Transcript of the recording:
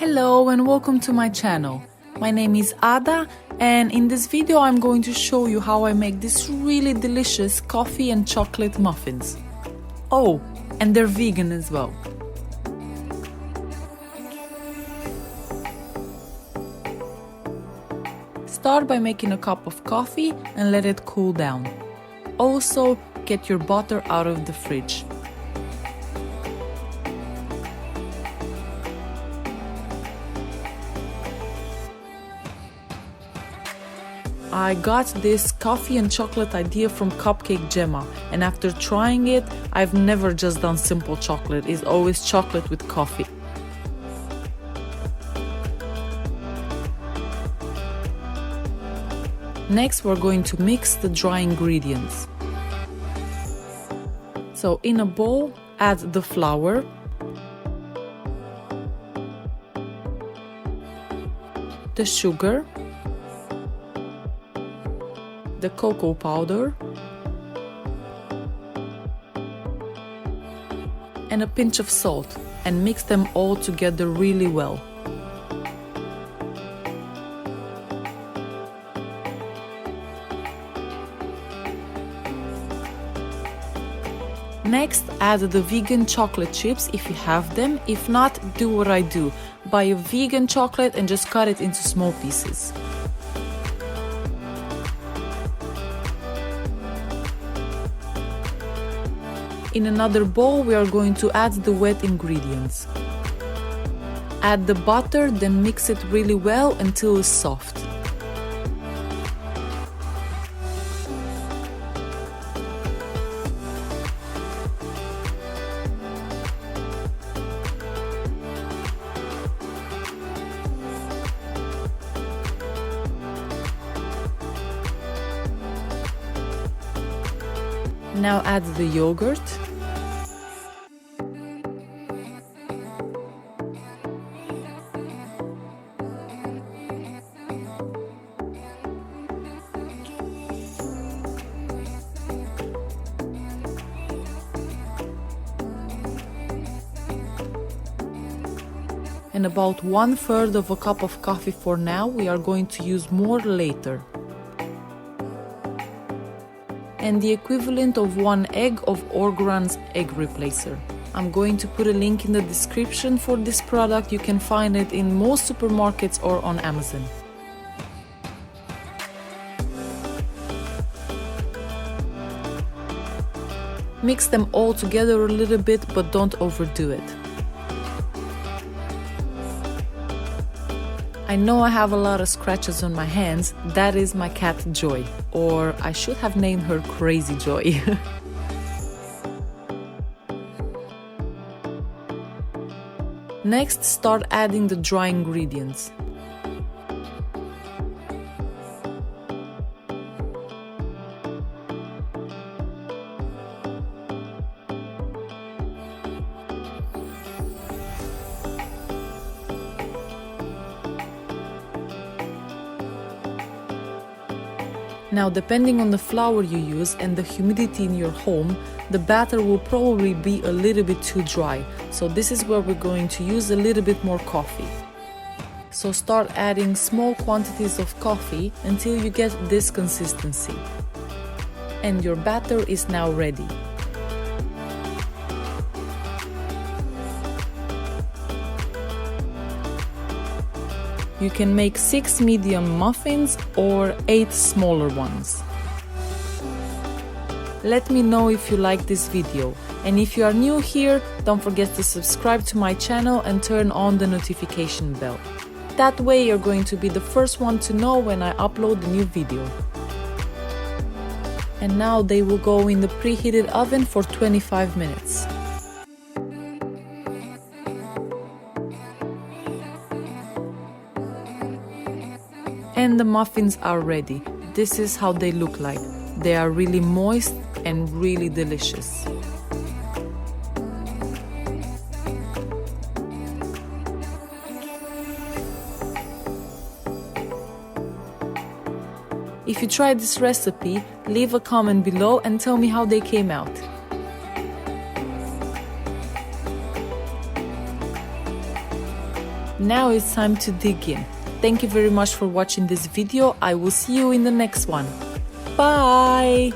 Hello and welcome to my channel. My name is Ada and in this video I'm going to show you how I make these really delicious coffee and chocolate muffins. Oh, and they're vegan as well. Start by making a cup of coffee and let it cool down. Also, get your butter out of the fridge. I got this coffee and chocolate idea from Cupcake Gemma, and after trying it, I've never just done simple chocolate. It's always chocolate with coffee. Next, we're going to mix the dry ingredients. So in a bowl, add the flour, the sugar, the cocoa powder, and a pinch of salt, and mix them all together really well. Next, add the vegan chocolate chips if you have them. If not, do what I do. Buy a vegan chocolate and just cut it into small pieces. In another bowl, we are going to add the wet ingredients. Add the butter, then mix it really well until it's soft. Now add the yogurt, and about 1/3 of a cup of coffee for now. We are going to use more later. And the equivalent of 1 egg of Orgran's egg replacer. I'm going to put a link in the description for this product. You can find it in most supermarkets or on Amazon. Mix them all together a little bit, but don't overdo it. I know I have a lot of scratches on my hands. That is my cat Joy, or I should have named her Crazy Joy. Next, start adding the dry ingredients. Now, depending on the flour you use and the humidity in your home, the batter will probably be a little bit too dry. So this is where we're going to use a little bit more coffee. So start adding small quantities of coffee until you get this consistency. And your batter is now ready. You can make 6 medium muffins or 8 smaller ones. Let me know if you like this video. And if you are new here, don't forget to subscribe to my channel and turn on the notification bell. That way you're going to be the first one to know when I upload a new video. And now they will go in the preheated oven for 25 minutes. And the muffins are ready. This is how they look like. They are really moist and really delicious. If you tried this recipe, leave a comment below and tell me how they came out. Now it's time to dig in. Thank you very much for watching this video. I will see you in the next one. Bye!